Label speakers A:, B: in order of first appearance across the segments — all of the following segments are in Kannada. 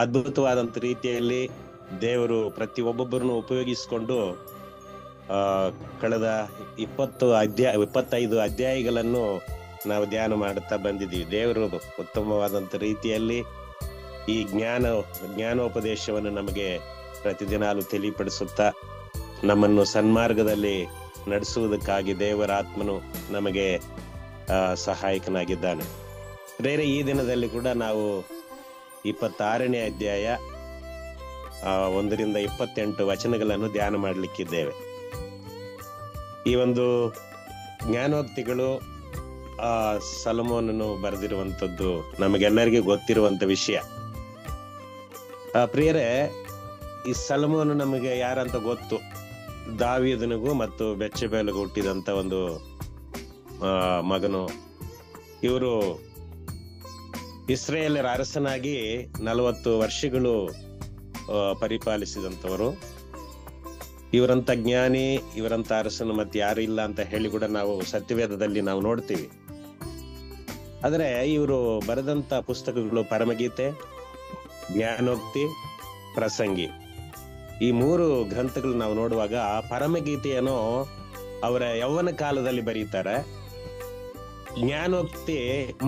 A: ಅದ್ಭುತವಾದಂತ ರೀತಿಯಲ್ಲಿ ದೇವರು ಪ್ರತಿ ಒಬ್ಬೊಬ್ಬರನ್ನು ಉಪಯೋಗಿಸಿಕೊಂಡು ಕಳೆದ 25 ಅಧ್ಯಾಯಗಳನ್ನು ನಾವು ಧ್ಯಾನ ಮಾಡುತ್ತಾ ಬಂದಿದ್ದೀವಿ. ದೇವರು ಉತ್ತಮವಾದಂತ ರೀತಿಯಲ್ಲಿ ಈ ಜ್ಞಾನೋಪದೇಶವನ್ನು ನಮಗೆ ಪ್ರತಿದಿನಾಲು ತಿಳಿಪಡಿಸುತ್ತಾ ನಮ್ಮನ್ನು ಸನ್ಮಾರ್ಗದಲ್ಲಿ ನಡೆಸುವುದಕ್ಕಾಗಿ ದೇವರ ಆತ್ಮನು ನಮಗೆ ಸಹಾಯಕನಾಗಿದ್ದಾನೆ. ಬೇರೆ ಈ ದಿನದಲ್ಲಿ ಕೂಡ ನಾವು 26ನೇ ಅಧ್ಯಾಯ 1ರಿಂದ 28 ವಚನಗಳನ್ನು ಧ್ಯಾನ ಮಾಡಲಿಕ್ಕಿದ್ದೇವೆ. ಈ ಒಂದು ಜ್ಞಾನೋಕ್ತಿಗಳು ಸೊಲೊಮೋನನು ಬರೆದಿರುವಂತದ್ದು ನಮಗೆಲ್ಲರಿಗೂ ಗೊತ್ತಿರುವಂತ ವಿಷಯ. ಪ್ರಿಯರೇ, ಈ ಸೊಲೊಮೋನ ನಮಗೆ ಯಾರಂತ ಗೊತ್ತು. ದಾವೀದನಿಗೂ ಮತ್ತು ಬೆಚ್ಚಬೇಲಿಗೂ ಹುಟ್ಟಿದಂತ ಒಂದು ಮಗನು. ಇವರು ಇಸ್ರೇಲರ ಅರಸನಾಗಿ 40 ವರ್ಷಗಳು ಪರಿಪಾಲಿಸಿದಂಥವರು. ಇವರಂತ ಜ್ಞಾನಿ, ಇವರಂತ ಅರಸನು ಮತ್ತೆ ಯಾರು ಇಲ್ಲ ಅಂತ ಹೇಳಿ ಕೂಡ ನಾವು ಸತ್ಯವೇದದಲ್ಲಿ ನಾವು ನೋಡ್ತೀವಿ. ಆದ್ರೆ ಇವರು ಬರೆದಂತ ಪುಸ್ತಕಗಳು ಪರಮಗೀತೆ, ಜ್ಞಾನೋಕ್ತಿ, ಪ್ರಸಂಗಿ, ಈ 3 ಗ್ರಂಥಗಳು ನಾವು ನೋಡುವಾಗ ಪರಮಗೀತೆಯನ್ನು ಅವರ ಯೌವನ ಕಾಲದಲ್ಲಿ ಬರೀತಾರೆ, ಜ್ಞಾನೋಕ್ತಿ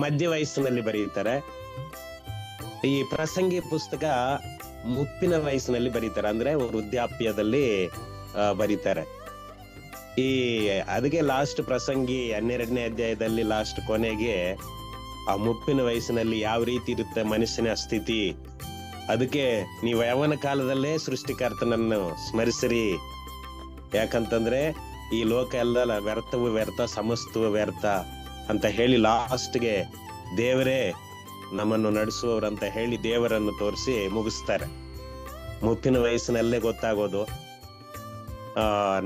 A: ಮಧ್ಯ ವಯಸ್ಸಿನಲ್ಲಿ ಬರೀತಾರೆ, ಈ ಪ್ರಸಂಗಿ ಪುಸ್ತಕ ಮುಪ್ಪಿನ ವಯಸ್ಸಿನಲ್ಲಿ ಬರೀತಾರೆ, ಅಂದ್ರೆ ವೃದ್ಧಾಪ್ಯದಲ್ಲಿ ಬರೀತಾರೆ. ಅದಕ್ಕೆ ಲಾಸ್ಟ್ ಪ್ರಸಂಗಿ 12ನೇ ಅಧ್ಯಾಯದಲ್ಲಿ ಲಾಸ್ಟ್ ಕೊನೆಗೆ ಆ ಮುಪ್ಪಿನ ವಯಸ್ಸಿನಲ್ಲಿ ಯಾವ ರೀತಿ ಇರುತ್ತೆ ಮನುಷ್ಯನ ಸ್ಥಿತಿ, ಅದಕ್ಕೆ ನೀವು ಯೌವನ ಕಾಲದಲ್ಲೇ ಸೃಷ್ಟಿಕರ್ತನನ್ನು ಸ್ಮರಿಸಿರಿ, ಯಾಕಂತಂದ್ರೆ ಈ ಲೋಕ ಎಲ್ಲ ವ್ಯರ್ಥವು ವ್ಯರ್ಥ, ಸಮಸ್ತವು ವ್ಯರ್ಥ ಅಂತ ಹೇಳಿ ಲಾಸ್ಟ್ಗೆ ದೇವರೇ ನಮ್ಮನ್ನು ನಡೆಸುವವರಂತ ಹೇಳಿ ದೇವರನ್ನು ತೋರಿಸಿ ಮುಗಿಸ್ತಾರೆ. ಮುಪ್ಪಿನ ವಯಸ್ಸಿನಲ್ಲೇ ಗೊತ್ತಾಗೋದು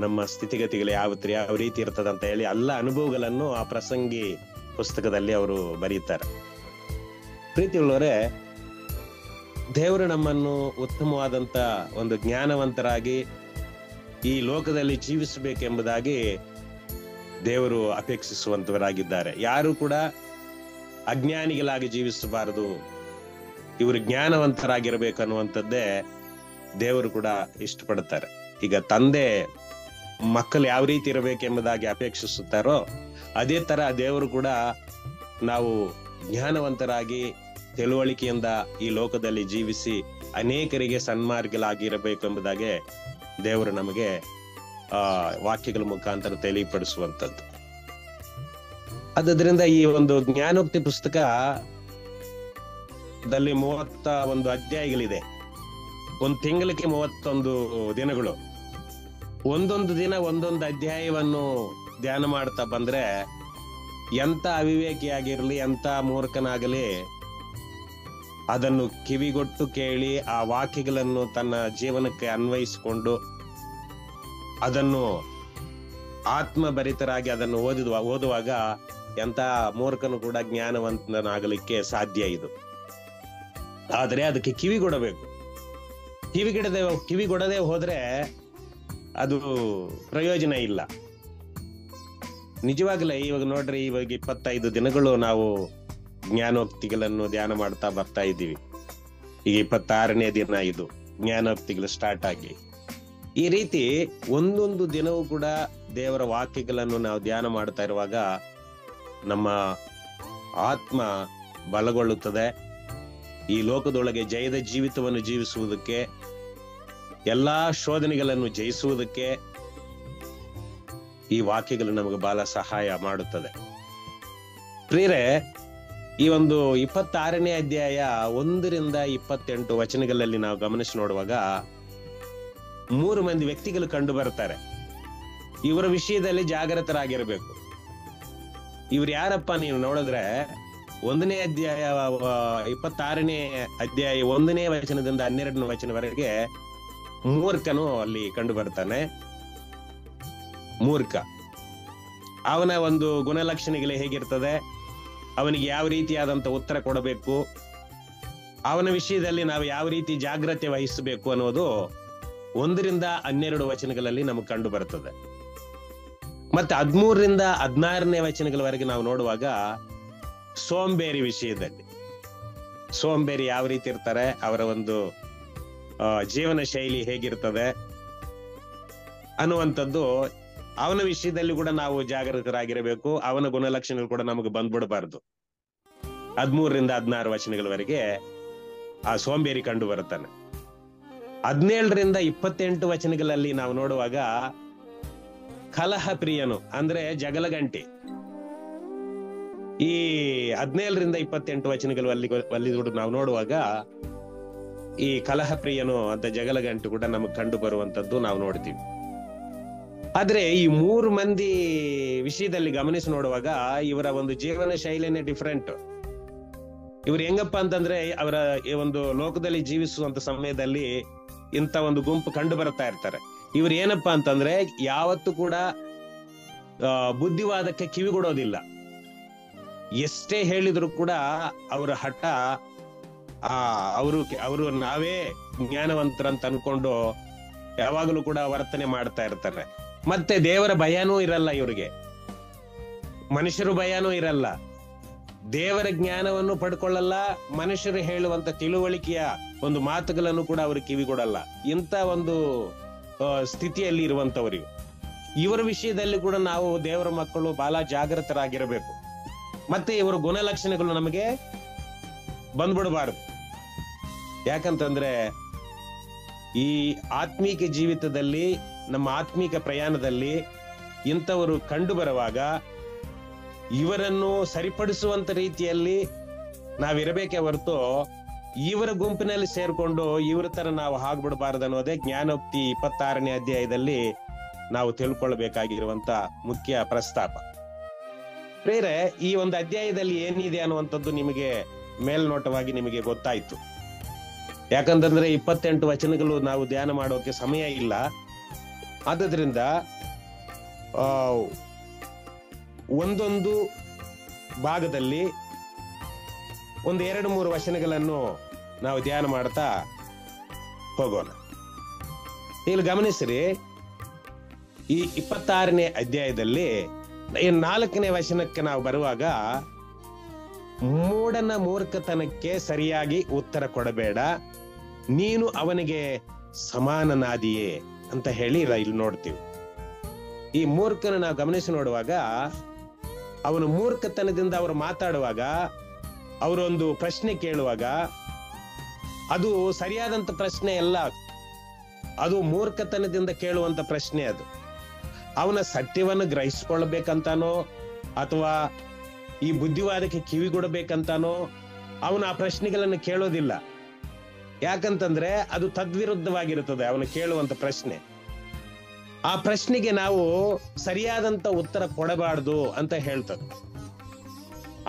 A: ನಮ್ಮ ಸ್ಥಿತಿಗತಿಗಳು ಯಾವ ರೀತಿ ಇರ್ತದ ಅಂತ ಹೇಳಿ ಎಲ್ಲ ಅನುಭವಗಳನ್ನು ಆ ಪ್ರಸಂಗಿ ಪುಸ್ತಕದಲ್ಲಿ ಅವರು ಬರೀತಾರೆ. ಪ್ರೀತಿಯುಳ್ಳವರೇ, ದೇವರು ನಮ್ಮನ್ನು ಉತ್ತಮವಾದಂತ ಒಂದು ಜ್ಞಾನವಂತರಾಗಿ ಈ ಲೋಕದಲ್ಲಿ ಜೀವಿಸಬೇಕೆಂಬುದಾಗಿ ದೇವರು ಅಪೇಕ್ಷಿಸುವಂತವರಾಗಿದ್ದಾರೆ. ಯಾರು ಕೂಡ ಅಜ್ಞಾನಿಗಳಾಗಿ ಜೀವಿಸಬಾರದು, ಇವರು ಜ್ಞಾನವಂತರಾಗಿರ್ಬೇಕು ಅನ್ನುವಂಥದ್ದೇ ದೇವರು ಕೂಡ ಇಷ್ಟಪಡುತ್ತಾರೆ. ಈಗ ತಂದೆ ಮಕ್ಕಳು ಯಾವ ರೀತಿ ಇರಬೇಕೆಂಬುದಾಗಿ ಅಪೇಕ್ಷಿಸುತ್ತಾರೋ ಅದೇ ತರ ದೇವರು ಕೂಡ ನಾವು ಜ್ಞಾನವಂತರಾಗಿ ತಿಳುವಳಿಕೆಯಿಂದ ಈ ಲೋಕದಲ್ಲಿ ಜೀವಿಸಿ ಅನೇಕರಿಗೆ ಸನ್ಮಾರ್ಗಲಾಗಿರಬೇಕು ಎಂಬುದಾಗಿ ದೇವರು ನಮಗೆ ವಾಕ್ಯಗಳ ಮುಖಾಂತರ ತಿಳಿಪಡಿಸುವಂಥದ್ದು. ಆದ್ದರಿಂದ ಈ ಒಂದು ಜ್ಞಾನೋಕ್ತಿ ಪುಸ್ತಕದಲ್ಲಿ 31 ಅಧ್ಯಾಯಗಳಿದೆ. ಒಂದು ತಿಂಗಳಿಗೆ 31 ದಿನಗಳು. ಒಂದೊಂದು ದಿನ ಒಂದೊಂದು ಅಧ್ಯಾಯವನ್ನು ಧ್ಯಾನ ಮಾಡ್ತಾ ಬಂದ್ರೆ ಎಂತ ಅವಿವೇಕಿಯಾಗಿರ್ಲಿ, ಎಂತ ಮೂರ್ಖನಾಗಲಿ, ಅದನ್ನು ಕಿವಿಗೊಟ್ಟು ಕೇಳಿ ಆ ವಾಕ್ಯಗಳನ್ನು ತನ್ನ ಜೀವನಕ್ಕೆ ಅನ್ವಯಿಸಿಕೊಂಡು ಅದನ್ನು ಆತ್ಮಭರಿತರಾಗಿ ಅದನ್ನು ಓದುವಾಗ ಎಂತ ಮೂರ್ಖನು ಕೂಡ ಜ್ಞಾನವಂತನಾಗಲಿಕ್ಕೆ ಸಾಧ್ಯ ಇದು. ಆದ್ರೆ ಅದಕ್ಕೆ ಕಿವಿಗೊಡಬೇಕು. ಕಿವಿಗೊಡದೆ ಹೋದ್ರೆ ಅದು ಪ್ರಯೋಜನ ಇಲ್ಲ. ನಿಜವಾಗ್ಲೇ ಇವಾಗ ನೋಡ್ರಿ, ಇವಾಗ 25 ದಿನಗಳು ನಾವು ಜ್ಞಾನೋಕ್ತಿಗಳನ್ನು ಧ್ಯಾನ ಮಾಡ್ತಾ ಬರ್ತಾ ಇದ್ದೀವಿ. ಈಗ 26ನೇ ದಿನ ಇದು ಜ್ಞಾನೋಕ್ತಿಗಳು ಸ್ಟಾರ್ಟ್ ಆಗಿ. ಈ ರೀತಿ ಒಂದೊಂದು ದಿನವೂ ಕೂಡ ದೇವರ ವಾಕ್ಯಗಳನ್ನು ನಾವು ಧ್ಯಾನ ಮಾಡ್ತಾ ಇರುವಾಗ ನಮ್ಮ ಆತ್ಮ ಬಲಗೊಳ್ಳುತ್ತದೆ. ಈ ಲೋಕದೊಳಗೆ ಜಯದ ಜೀವಿತವನ್ನು ಜೀವಿಸುವುದಕ್ಕೆ, ಎಲ್ಲಾ ಶೋಧನೆಗಳನ್ನು ಜಯಿಸುವುದಕ್ಕೆ ಈ ವಾಕ್ಯಗಳು ನಮಗೆ ಬಹಳ ಸಹಾಯ ಮಾಡುತ್ತದೆ. ಪ್ರಿಯರೇ, ಈ ಒಂದು 26ನೇ ಅಧ್ಯಾಯ 1ರಿಂದ 28 ವಚನಗಳಲ್ಲಿ ನಾವು ಗಮನಿಸಿ ನೋಡುವಾಗ 3 ಮಂದಿ ವ್ಯಕ್ತಿಗಳು ಕಂಡು ಬರ್ತಾರೆ. ಇವರ ವಿಷಯದಲ್ಲಿ ಜಾಗೃತರಾಗಿರ್ಬೇಕು. ಇವ್ರು ಯಾರಪ್ಪ ನೀವು ನೋಡಿದ್ರೆ 1ನೇ ಅಧ್ಯಾಯ 26ನೇ ಅಧ್ಯಾಯ 1ನೇ ವಚನದಿಂದ 12ನೇ ವಚನವರೆಗೆ ಮೂರ್ಖನು ಅಲ್ಲಿ ಕಂಡು ಬರ್ತಾನೆ. ಮೂರ್ಖ, ಅವನ ಒಂದು ಗುಣಲಕ್ಷಣಗಳು ಹೇಗಿರ್ತದೆ, ಅವನಿಗೆ ಯಾವ ರೀತಿಯಾದಂತ ಉತ್ತರ ಕೊಡಬೇಕು, ಅವನ ವಿಷಯದಲ್ಲಿ ನಾವು ಯಾವ ರೀತಿ ಜಾಗ್ರತೆ ವಹಿಸಬೇಕು ಅನ್ನೋದು 1ರಿಂದ 12 ವಚನಗಳಲ್ಲಿ ನಮಗೆ ಕಂಡು ಬರ್ತದೆ. ಮತ್ತೆ 13ರಿಂದ 16ನೇ ವಚನಗಳವರೆಗೆ ನಾವು ನೋಡುವಾಗ ಸೋಂಬೇರಿ ವಿಷಯದಲ್ಲಿ, ಸೋಂಬೇರಿ ಯಾವ ರೀತಿ ಇರ್ತಾರೆ, ಅವರ ಒಂದು ಜೀವನ ಶೈಲಿ ಹೇಗಿರ್ತದೆ ಅನ್ನುವಂಥದ್ದು, ಅವನ ವಿಷಯದಲ್ಲಿ ಕೂಡ ನಾವು ಜಾಗೃತರಾಗಿರಬೇಕು. ಅವನ ಗುಣಲಕ್ಷಣಗಳು ಕೂಡ ನಮಗೆ ಬಂದ್ಬಿಡಬಾರ್ದು. 13ರಿಂದ 16 ವಚನಗಳವರೆಗೆ ಆ ಸೋಂಬೇರಿ ಕಂಡು ಬರುತ್ತಾನೆ. 17ರಿಂದ 28 ವಚನಗಳಲ್ಲಿ ನಾವು ನೋಡುವಾಗ ಕಲಹ ಪ್ರಿಯನು ಅಂದ್ರೆ ಜಗಳಗಂಟಿ. ಈ 17ರಿಂದ 28 ವಚನಗಳಲ್ಲಿ ನಾವು ನೋಡುವಾಗ ಈ ಕಲಹ ಪ್ರಿಯನು ಅಂತ ಜಗಳಗಂಟು ಕೂಡ ನಮಗೆ ಕಂಡು ಬರುವಂತದ್ದು ನಾವು ನೋಡ್ತೀವಿ. ಆದ್ರೆ ಈ 3 ಮಂದಿ ವಿಷಯದಲ್ಲಿ ಗಮನಿಸಿ ನೋಡುವಾಗ ಇವರ ಒಂದು ಜೀವನ ಶೈಲಿನೇ ಡಿಫರೆಂಟ್. ಇವ್ರು ಹೆಂಗಪ್ಪ ಅಂತಂದ್ರೆ ಅವರ ಈ ಒಂದು ಲೋಕದಲ್ಲಿ ಜೀವಿಸುವಂತ ಸಮಯದಲ್ಲಿ ಇಂಥ ಒಂದು ಗುಂಪು ಕಂಡು ಬರ್ತಾ ಇರ್ತಾರೆ. ಇವ್ರು ಏನಪ್ಪಾ ಅಂತಂದ್ರೆ ಯಾವತ್ತೂ ಕೂಡ ಬುದ್ಧಿವಾದಕ್ಕೆ ಕಿವಿಗೊಡೋದಿಲ್ಲ. ಎಷ್ಟೇ ಹೇಳಿದ್ರು ಕೂಡ ಅವರ ಹಠ ಅವರು ನಾವೇ ಜ್ಞಾನವಂತರಂತ ಅನ್ಕೊಂಡು ಯಾವಾಗಲೂ ಕೂಡ ವರ್ತನೆ ಮಾಡ್ತಾ ಇರ್ತಾರೆ. ಮತ್ತೆ ದೇವರ ಭಯನೂ ಇರಲ್ಲ ಇವ್ರಿಗೆ, ಮನುಷ್ಯರು ಭಯನೂ ಇರಲ್ಲ, ದೇವರ ಜ್ಞಾನವನ್ನು ಪಡ್ಕೊಳ್ಳಲ್ಲ, ಮನುಷ್ಯರು ಹೇಳುವಂತ ತಿಳುವಳಿಕೆಯ ಒಂದು ಮಾತುಗಳನ್ನು ಕೂಡ ಅವರು ಕಿವಿಗೊಡಲ್ಲ. ಇಂಥ ಒಂದು ಸ್ಥಿತಿಯಲ್ಲಿ ಇರುವಂತವರು ಇವರ ವಿಷಯದಲ್ಲಿ ಕೂಡ ನಾವು ದೇವರ ಮಕ್ಕಳು ಬಹಳ ಜಾಗೃತರಾಗಿರಬೇಕು. ಮತ್ತೆ ಇವರ ಗುಣಲಕ್ಷಣಗಳು ನಮಗೆ ಬಂದ್ಬಿಡಬಾರದು. ಯಾಕಂತಂದ್ರೆ ಈ ಆತ್ಮೀಕ ಜೀವಿತದಲ್ಲಿ, ನಮ್ಮ ಆತ್ಮೀಕ ಪ್ರಯಾಣದಲ್ಲಿ ಇಂಥವರು ಕಂಡು ಬರುವಾಗ ಇವರನ್ನು ಸರಿಪಡಿಸುವಂತ ರೀತಿಯಲ್ಲಿ ನಾವಿರಬೇಕೇ ಹೊರತು ಇವರ ಗುಂಪಿನಲ್ಲಿ ಸೇರ್ಕೊಂಡು ಇವರ ತರ ನಾವು ಆಗ್ಬಿಡಬಾರದು ಅನ್ನೋದೇ ಜ್ಞಾನೋಕ್ತಿ 26ನೇ ಅಧ್ಯಾಯದಲ್ಲಿ ನಾವು ತಿಳ್ಕೊಳ್ಬೇಕಾಗಿರುವಂತ ಮುಖ್ಯ ಪ್ರಸ್ತಾಪ. ಪ್ರೇರೆ, ಈ ಒಂದು ಅಧ್ಯಾಯದಲ್ಲಿ ಏನಿದೆ ಅನ್ನುವಂಥದ್ದು ನಿಮಗೆ ಮೇಲ್ನೋಟವಾಗಿ ನಿಮಗೆ ಗೊತ್ತಾಯ್ತು. ಯಾಕಂತಂದ್ರೆ 28 ವಚನಗಳು ನಾವು ಧ್ಯಾನ ಮಾಡೋಕೆ ಸಮಯ ಇಲ್ಲ. ಆದ್ದರಿಂದ ಒಂದೊಂದು ಭಾಗದಲ್ಲಿ 1-2-3 ವಚನಗಳನ್ನು ನಾವು ಧ್ಯಾನ ಮಾಡ್ತಾ ಹೋಗೋಣ. ಇಲ್ಲಿ ಗಮನಿಸ್ರಿ, ಈ 26ನೇ ಅಧ್ಯಾಯದಲ್ಲಿ 4ನೇ ವಚನಕ್ಕೆ ನಾವು ಬರುವಾಗ, ಮೂಢನ ಮೂರ್ಖತನಕ್ಕೆ ಸರಿಯಾಗಿ ಉತ್ತರ ಕೊಡಬೇಡ, ನೀನು ಅವನಿಗೆ ಸಮಾನನಾದಿಯೇ ಅಂತ ಹೇಳಿ ಇಲ್ಲಿ ನೋಡ್ತೀವಿ. ಈ ಮೂರ್ಖನ ನಾವು ಗಮನಿಸಿ ನೋಡುವಾಗ, ಅವನು ಮೂರ್ಖತನದಿಂದ ಅವರು ಮಾತಾಡುವಾಗ, ಅವರೊಂದು ಪ್ರಶ್ನೆ ಕೇಳುವಾಗ ಅದು ಸರಿಯಾದಂತ ಪ್ರಶ್ನೆ ಅಲ್ಲ, ಅದು ಮೂರ್ಖತನದಿಂದ ಕೇಳುವಂತ ಪ್ರಶ್ನೆ. ಅದು ಅವನ ಸತ್ಯವನ್ನು ಗ್ರಹಿಸಿಕೊಳ್ಬೇಕಂತಾನೋ ಅಥವಾ ಈ ಬುದ್ಧಿವಾದಕ್ಕೆ ಕಿವಿಗೊಡಬೇಕಂತಾನೋ ಅವನು ಆ ಪ್ರಶ್ನೆಗಳನ್ನು ಕೇಳೋದಿಲ್ಲ. ಯಾಕಂತಂದ್ರೆ ಅದು ತದ್ವಿರುದ್ಧವಾಗಿರುತ್ತದೆ ಅವನು ಕೇಳುವಂತ ಪ್ರಶ್ನೆ. ಆ ಪ್ರಶ್ನೆಗೆ ನಾವು ಸರಿಯಾದಂತ ಉತ್ತರ ಕೊಡಬಾರ್ದು ಅಂತ ಹೇಳ್ತದೆ.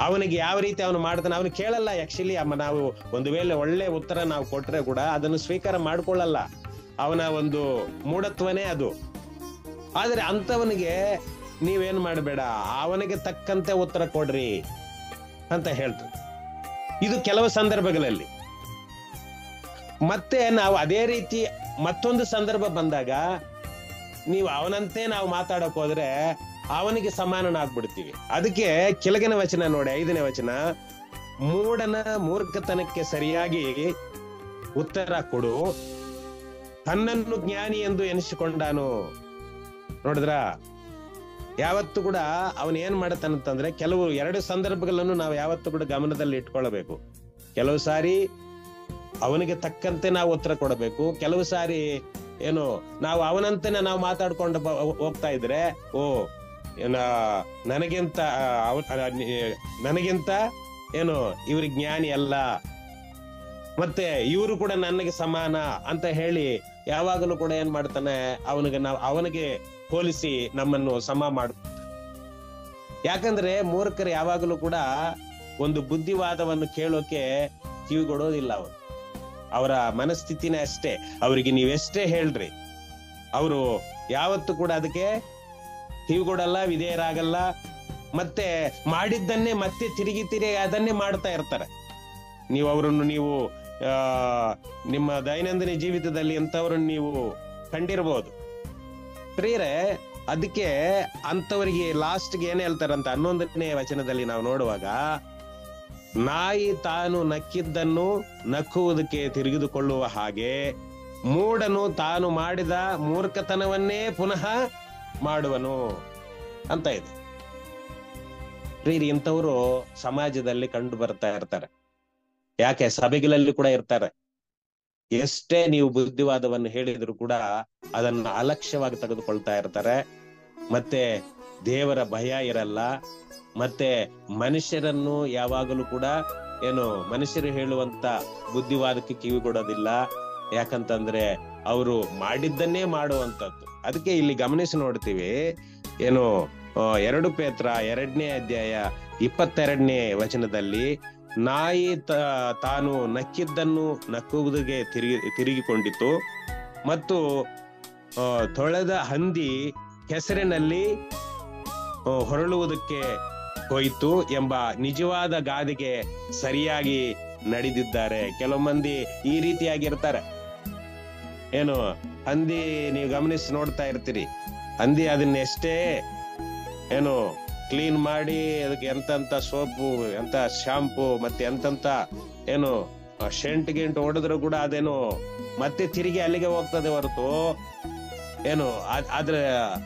A: ಅವನಿಗೆ ಯಾವ ರೀತಿ ಅವನು ಮಾಡ್ತಾನೆ ಅವನು ಕೇಳಲ್ಲ. ಆಕ್ಚುಲಿ ನಾವು ಒಂದು ವೇಳೆ ಒಳ್ಳೆ ಉತ್ತರ ನಾವು ಕೊಟ್ರೆ ಕೂಡ ಅದನ್ನು ಸ್ವೀಕಾರ ಮಾಡ್ಕೊಳ್ಳಲ್ಲ. ಅವನ ಒಂದು ಮೂಢತ್ವನೇ ಅದು. ಆದ್ರೆ ಅಂತವನಿಗೆ ನೀವೇನ್ ಮಾಡಬೇಡ, ಅವನಿಗೆ ತಕ್ಕಂತೆ ಉತ್ತರ ಕೊಡ್ರಿ ಅಂತ ಹೇಳ್ತದೆ. ಇದು ಕೆಲವು ಸಂದರ್ಭಗಳಲ್ಲಿ. ಮತ್ತೆ ನಾವು ಅದೇ ರೀತಿ ಮತ್ತೊಂದು ಸಂದರ್ಭ ಬಂದಾಗ ನೀವು ಅವನಂತೆ ನಾವು ಮಾತಾಡಕ್ ಹೋದ್ರೆ ಅವನಿಗೆ ಸಮಾನನಾಗ್ಬಿಡ್ತೀವಿ. ಅದಕ್ಕೆ ಕೆಳಗಿನ ವಚನ ನೋಡಿ, 5ನೇ ವಚನ, ಮೂಢನ ಮೂರ್ಖತನಕ್ಕೆ ಸರಿಯಾಗಿ ಉತ್ತರ ಕೊಡು, ತನ್ನನ್ನು ಜ್ಞಾನಿ ಎಂದು ಎನಿಸಿಕೊಂಡಾನು. ನೋಡಿದ್ರ, ಯಾವತ್ತು ಕೂಡ ಅವನ್ ಏನ್ ಮಾಡತಾನಂತಂದ್ರೆ, ಕೆಲವು 2 ಸಂದರ್ಭಗಳನ್ನು ನಾವು ಯಾವತ್ತು ಕೂಡ ಗಮನದಲ್ಲಿ ಇಟ್ಕೊಳ್ಬೇಕು. ಕೆಲವು ಸಾರಿ ಅವನಿಗೆ ತಕ್ಕಂತೆ ನಾವು ಉತ್ತರ ಕೊಡಬೇಕು. ಕೆಲವು ಸಾರಿ ಏನು ನಾವು ಅವನಂತೆನೆ ನಾವು ಮಾತಾಡ್ಕೊಂಡು ಹೋಗ್ತಾ ಇದ್ರೆ, ನನಗಿಂತ ಏನು ಇವ್ರಿಗೆ ಜ್ಞಾನಿ ಅಲ್ಲ, ಮತ್ತೆ ಇವರು ಕೂಡ ನನಗೆ ಸಮಾನ ಅಂತ ಹೇಳಿ ಯಾವಾಗಲೂ ಕೂಡ ಏನ್ ಮಾಡ್ತಾನೆ, ಅವನಿಗೆ ಹೋಲಿಸಿ ನಮ್ಮನ್ನು ಸಮ ಮಾಡ. ಯಾಕಂದ್ರೆ ಮೂರ್ಖರು ಯಾವಾಗಲೂ ಕೂಡ ಒಂದು ಬುದ್ಧಿವಾದವನ್ನು ಕೇಳೋಕೆ ಕಿವಿಗೊಡೋದಿಲ್ಲ. ಅವರ ಮನಸ್ಥಿತಿನೇ ಅಷ್ಟೇ. ಅವರಿಗೆ ನೀವೆಷ್ಟೇ ಹೇಳ್ರಿ, ಅವರು ಯಾವತ್ತು ಕೂಡ ಅದಕ್ಕೆ ಕಿವಿಗೊಡಲ್ಲ, ವಿಧೇಯರಾಗಲ್ಲ. ಮತ್ತೆ ಮಾಡಿದ್ದನ್ನೇ ಮತ್ತೆ ತಿರುಗಿ ಅದನ್ನೇ ಮಾಡ್ತಾ ಇರ್ತಾರೆ. ನೀವು ಅವರನ್ನು ನಿಮ್ಮ ದೈನಂದಿನ ಜೀವಿತದಲ್ಲಿ ಎಂತವ್ರನ್ನು ನೀವು ಕಂಡಿರ್ಬೋದು. ಪ್ರಿಯರೇ, ಅದಕ್ಕೆ ಅಂತವರಿಗೆ ಲಾಸ್ಟ್ಗೆ ಏನ್ ಹೇಳ್ತಾರಂತ 11ನೇ ವಚನದಲ್ಲಿ ನಾವು ನೋಡುವಾಗ, ನಾಯಿ ತಾನು ನಕ್ಕಿದ್ದನ್ನು ನಕ್ಕುವುದಕ್ಕೆ ತಿರುಗಿದುಕೊಳ್ಳುವ ಹಾಗೆ ಮೂಢನು ತಾನು ಮಾಡಿದ ಮೂರ್ಖತನವನ್ನೇ ಪುನಃ ಮಾಡುವನು ಅಂತ ಇದೆ. ಪ್ರೀತಿ, ಇಂಥವರು ಸಮಾಜದಲ್ಲಿ ಕಂಡು ಬರ್ತಾ ಇರ್ತಾರೆ. ಯಾಕೆ? ಸಭೆಗಳಲ್ಲಿ ಕೂಡ ಇರ್ತಾರೆ. ಎಷ್ಟೇ ನೀವು ಬುದ್ಧಿವಾದವನ್ನು ಹೇಳಿದ್ರು ಕೂಡ ಅದನ್ನ ಅಲಕ್ಷ್ಯವಾಗಿ ತೆಗೆದುಕೊಳ್ತಾ ಇರ್ತಾರೆ. ಮತ್ತೆ ದೇವರ ಭಯ ಇರಲ್ಲ. ಮತ್ತೆ ಮನುಷ್ಯರನ್ನು ಯಾವಾಗಲೂ ಕೂಡ ಮನುಷ್ಯರು ಹೇಳುವಂತ ಬುದ್ಧಿವಾದಕ್ಕೆ ಕಿವಿ ಕೊಡೋದಿಲ್ಲ. ಯಾಕಂತಂದ್ರೆ ಅವರು ಮಾಡಿದ್ದನ್ನೇ ಮಾಡುವಂತದ್ದು. ಅದಕ್ಕೆ ಇಲ್ಲಿ ಗಮನಿಸಿ ನೋಡ್ತೀವಿ, 2 ಪೇತ್ರ 2ನೇ ಅಧ್ಯಾಯ 22ನೇ ವಚನದಲ್ಲಿ, ನಾಯಿ ತಾನು ನಕ್ಕಿದ್ದನ್ನು ನಕ್ಕುವುದಕ್ಕೆ ತಿರುಗಿಕೊಂಡಿತು ಮತ್ತು ತೊಳೆದ ಹಂದಿ ಕೆಸರಿನಲ್ಲಿ ಹೊರಳುವುದಕ್ಕೆ ಹೋಯಿತು ಎಂಬ ನಿಜವಾದ ಗಾದೆಗೆ ಸರಿಯಾಗಿ ನಡೆದಿದ್ದಾರೆ. ಕೆಲವು ಮಂದಿ ಈ ರೀತಿಯಾಗಿರ್ತಾರೆ. ಹಂದಿ ನೀವು ಗಮನಿಸಿ ನೋಡ್ತಾ ಇರ್ತೀರಿ. ಹಂದಿ ಅದನ್ನ ಎಷ್ಟೇ ಕ್ಲೀನ್ ಮಾಡಿ ಅದಕ್ಕೆ ಎಂತ ಸೋಪು, ಎಂತ ಶಾಂಪು, ಮತ್ತೆ ಎಂತ ಶೆಂಟ್ ಗಿಂಟ್ ಹೊಡೆದ್ರು ಕೂಡ ಮತ್ತೆ ತಿರುಗಿ ಅಲ್ಲಿಗೆ ಹೋಗ್ತದೆ ಹೊರತು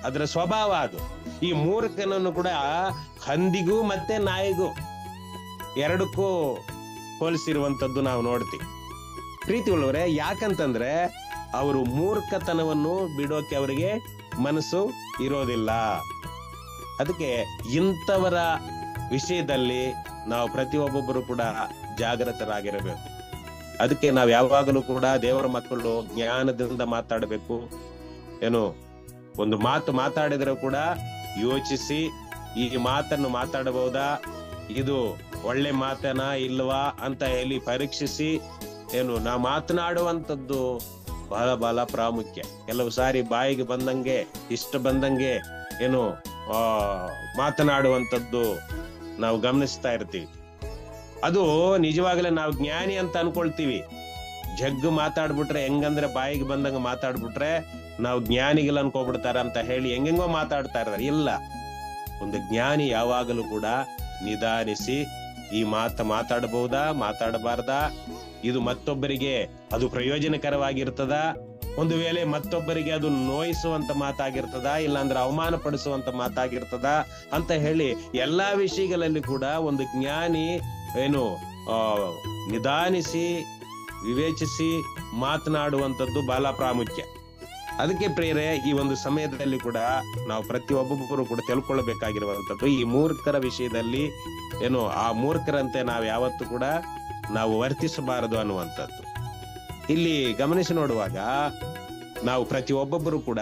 A: ಅದ್ರ ಸ್ವಭಾವ ಅದು. ಈ ಮೂರ್ಖನನ್ನು ಕೂಡ ಹಂದಿಗೂ ಮತ್ತೆ ನಾಯಿಗೂ ಎರಡಕ್ಕೂ ಹೋಲಿಸಿರುವಂತದ್ದು ನಾವು ನೋಡ್ತೀವಿ. ಪ್ರೀತಿ ಉಳ್ಳವರೇ, ಯಾಕಂತಂದ್ರೆ ಅವರು ಮೂರ್ಖತನವನ್ನು ಬಿಡೋಕೆ ಅವರಿಗೆ ಮನಸ್ಸು ಇರೋದಿಲ್ಲ. ಅದಕ್ಕೆ ಇಂಥವರ ವಿಷಯದಲ್ಲಿ ನಾವು ಪ್ರತಿಯೊಬ್ಬೊಬ್ಬರು ಕೂಡ ಜಾಗೃತರಾಗಿರಬೇಕು. ಅದಕ್ಕೆ ನಾವು ಯಾವಾಗಲೂ ಕೂಡ ದೇವರ ಮಕ್ಕಳು ಜ್ಞಾನದಿಂದ ಮಾತಾಡಬೇಕು. ಒಂದು ಮಾತು ಮಾತಾಡಿದ್ರೆ ಕೂಡ ಯೋಚಿಸಿ ಈ ಮಾತನ್ನು ಮಾತಾಡಬಹುದಾ, ಇದು ಒಳ್ಳೆ ಮಾತನ ಇಲ್ವಾ ಅಂತ ಹೇಳಿ ಪರೀಕ್ಷಿಸಿ ನಾವು ಮಾತನಾಡುವಂಥದ್ದು ಬಹಳ ಬಹಳ ಪ್ರಾಮುಖ್ಯ. ಕೆಲವು ಸಾರಿ ಬಾಯಿಗೆ ಬಂದಂಗೆ ಇಷ್ಟ ಬಂದಂಗೆ ಮಾತನಾಡುವಂಥದ್ದು ನಾವು ಗಮನಿಸ್ತಾ ಇರ್ತೀವಿ. ಅದು ನಿಜವಾಗ್ಲೇ ನಾವು ಜ್ಞಾನಿ ಅಂತ ಅನ್ಕೊಳ್ತೀವಿ. ಜಗ್ಗು ಮಾತಾಡ್ಬಿಟ್ರೆ, ಹೆಂಗಂದ್ರೆ ಬಾಯಿಗೆ ಬಂದಂಗ ಮಾತಾಡ್ಬಿಟ್ರೆ ನಾವು ಜ್ಞಾನಿಗಳು ಅನ್ಕೋಬಿಡ್ತಾರ ಅಂತ ಹೇಳಿ ಹೆಂಗೆಂಗೋ ಮಾತಾಡ್ತಾ ಇರ್ತಾರೆ. ಇಲ್ಲ, ಒಂದು ಜ್ಞಾನಿ ಯಾವಾಗಲೂ ಕೂಡ ನಿಧಾನಿಸಿ ಈ ಮಾತಾಡಬಹುದಾ, ಮಾತಾಡಬಾರ್ದಾ, ಇದು ಮತ್ತೊಬ್ಬರಿಗೆ ಅದು ಪ್ರಯೋಜನಕರವಾಗಿರ್ತದ, ಒಂದು ವೇಳೆ ಮತ್ತೊಬ್ಬರಿಗೆ ಅದು ನೋಯಿಸುವಂತ ಮಾತಾಗಿರ್ತದ, ಇಲ್ಲಾಂದ್ರೆ ಅವಮಾನ ಪಡಿಸುವಂತ ಮಾತಾಗಿರ್ತದ ಅಂತ ಹೇಳಿ ಎಲ್ಲಾ ವಿಷಯಗಳಲ್ಲಿ ಕೂಡ ಒಂದು ಜ್ಞಾನಿ ನಿಧಾನಿಸಿ ವಿವೇಚಿಸಿ ಮಾತನಾಡುವಂಥದ್ದು ಬಹಳ ಪ್ರಾಮುಖ್ಯ. ಅದಕ್ಕೆ ಪ್ರೇರೆ ಈ ಒಂದು ಸಮಯದಲ್ಲಿ ಕೂಡ ನಾವು ಪ್ರತಿಯೊಬ್ಬೊಬ್ಬರು ಕೂಡ ತಿಳ್ಕೊಳ್ಬೇಕಾಗಿರುವಂಥದ್ದು ಈ ಮೂರ್ಖರ ವಿಷಯದಲ್ಲಿ ಆ ಮೂರ್ಖರಂತೆ ನಾವು ಯಾವತ್ತೂ ಕೂಡ ನಾವು ವರ್ತಿಸಬಾರದು ಅನ್ನುವಂಥದ್ದು. ಇಲ್ಲಿ ಗಮನಿಸಿ ನೋಡುವಾಗ ನಾವು ಪ್ರತಿಯೊಬ್ಬೊಬ್ಬರು ಕೂಡ